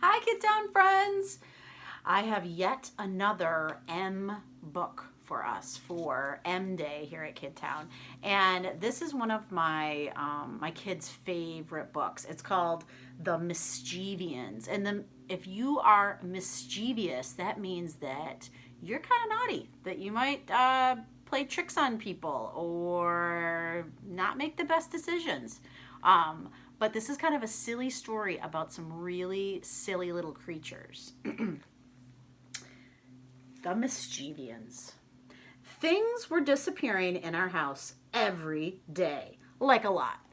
Hi, Kid Town friends! I have yet another M book for us for M Day here at Kid Town, and this is one of my kids' favorite books. It's called The Mischievians, and if you are mischievous, that means that you're kind of naughty, that you might play tricks on people or not make the best decisions. Um, but this is kind of a silly story about some really silly little creatures. The Mischievians. Things were disappearing in our house every day, like a lot.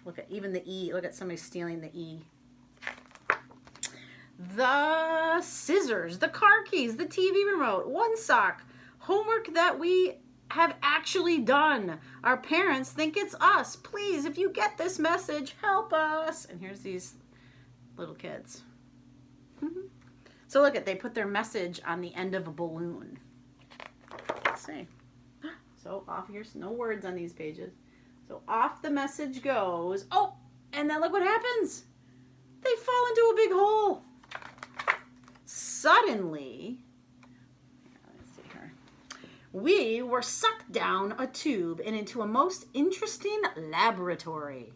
Look at even the E. Look at somebody stealing the E. The scissors, the car keys, the TV remote, one sock, homework that we have actually done. Our parents think it's us. Please, if you get this message, help us. And here's these little kids. So look at, they put their message on the end of a balloon. Let's see. So off, here's no words on these pages. So off the message goes. Oh, and then look what happens. They fall into a big hole. Suddenly, let's see here. We were sucked down a tube and into a most interesting laboratory.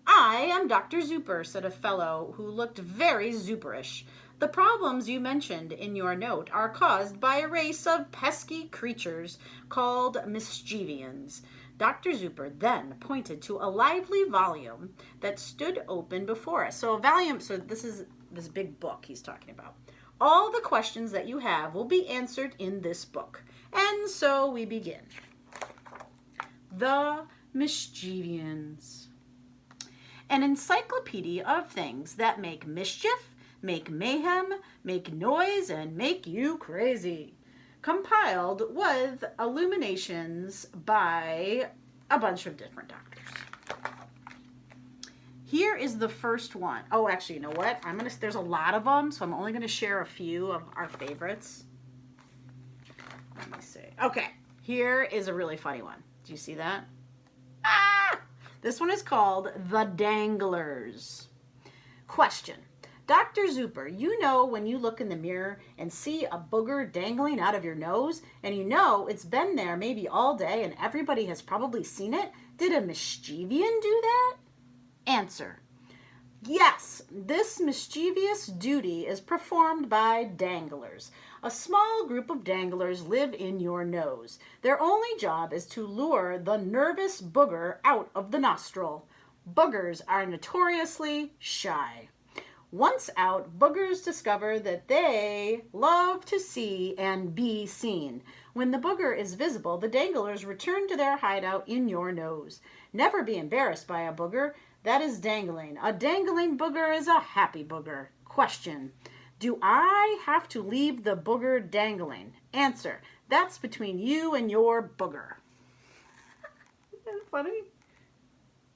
I am Dr. Zuper, said a fellow who looked very Zuperish. The problems you mentioned in your note are caused by a race of pesky creatures called Mischievians. Dr. Zuper then pointed to a lively volume that stood open before us. So a volume, so this is this big book he's talking about. All the questions that you have will be answered in this book. And so we begin. The Mischievians. An encyclopedia of things that make mischief, make mayhem, make noise, and make you crazy. Compiled with illuminations by a bunch of different doctors. Here is the first one. Oh, actually, you know what? There's a lot of them, so I'm only gonna share a few of our favorites. Let me see. Okay, here is a really funny one. Do you see that? Ah! This one is called The Danglers. Question. Dr. Zuper, you know when you look in the mirror and see a booger dangling out of your nose, and you know it's been there maybe all day and everybody has probably seen it? Did a Mischievian do that? Answer. Yes, this mischievous duty is performed by danglers. A small group of danglers live in your nose. Their only job is to lure the nervous booger out of the nostril. Boogers are notoriously shy. Once out, boogers discover that they love to see and be seen. When the booger is visible, the danglers return to their hideout in your nose. Never be embarrassed by a booger. That is dangling. A dangling booger is a happy booger. Question. Do I have to leave the booger dangling? Answer. That's between you and your booger. Isn't that funny?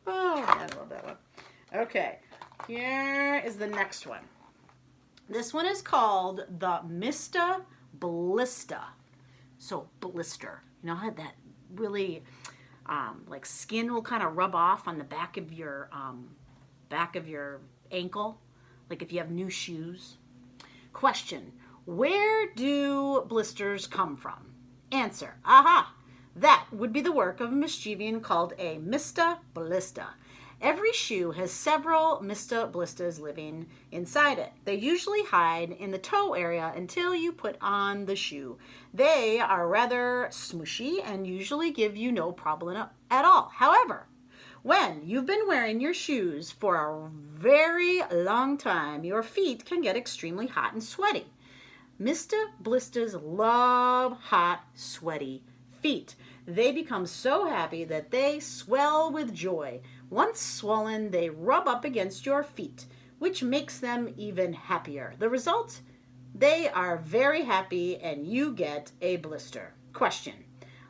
Oh, I love that one. Okay. Here is the next one. This one is called the Mista Blista. So blister. You know how that really like skin will kind of rub off on the back of your ankle, like if you have new shoes. Question. Where do blisters come from? Answer. Aha! That would be the work of a Mischievian called a Mista Blista. Every shoe has several Mista Blistas living inside it. They usually hide in the toe area until you put on the shoe. They are rather smushy and usually give you no problem at all. However, when you've been wearing your shoes for a very long time, your feet can get extremely hot and sweaty. Mista Blistas love hot, sweaty feet. They become so happy that they swell with joy. Once swollen, they rub up against your feet, which makes them even happier. The result? They are very happy and you get a blister. Question.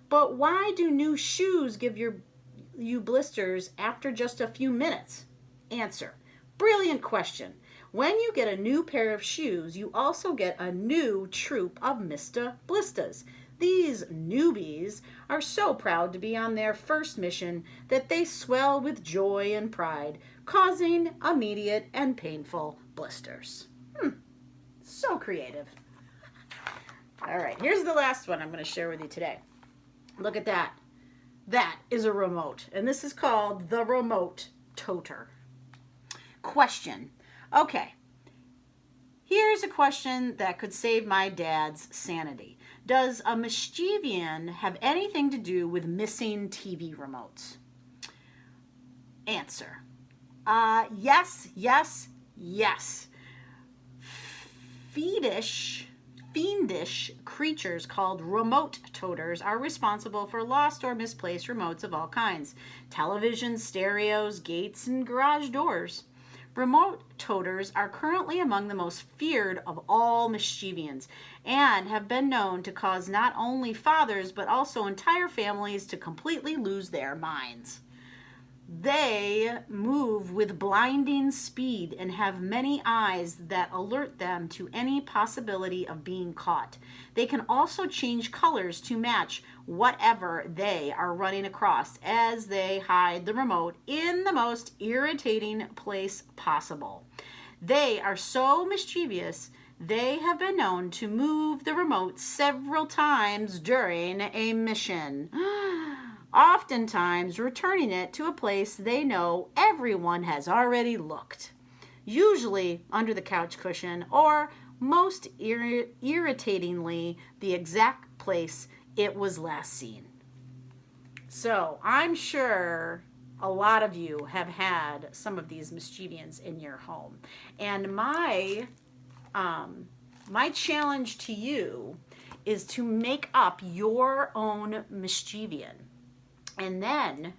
But why do new shoes give you blisters after just a few minutes? Answer. Brilliant question. When you get a new pair of shoes, you also get a new troop of Mista Blistas. These newbies are so proud to be on their first mission that they swell with joy and pride, causing immediate and painful blisters. So creative. All right, here's the last one I'm going to share with you today. Look at that. That is a remote, and this is called the remote toter. Question. Okay, here's a question that could save my dad's sanity. Does a Mischievian have anything to do with missing TV remotes? Answer. Yes, yes, yes. Fiendish creatures called remote toters are responsible for lost or misplaced remotes of all kinds. Televisions, stereos, gates, and garage doors. Remote toters are currently among the most feared of all Mischievians and have been known to cause not only fathers but also entire families to completely lose their minds. They move with blinding speed and have many eyes that alert them to any possibility of being caught. They can also change colors to match whatever they are running across as they hide the remote in the most irritating place possible. They are so mischievous, they have been known to move the remote several times during a mission. Oftentimes returning it to a place they know everyone has already looked, usually under the couch cushion or, most irritatingly, the exact place it was last seen. So I'm sure a lot of you have had some of these Mischievians in your home. And my challenge to you is to make up your own Mischievian. And then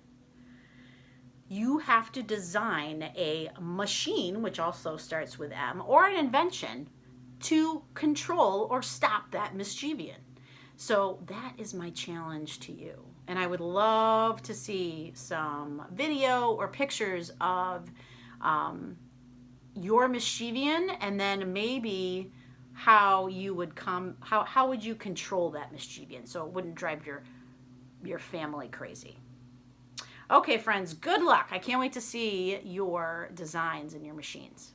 you have to design a machine, which also starts with M, or an invention to control or stop that Mischievian. So that is my challenge to you. And I would love to see some video or pictures of your Mischievian, and then maybe how you would how would you control that Mischievian so it wouldn't drive your family crazy. Okay, friends, good luck. I can't wait to see your designs and your machines.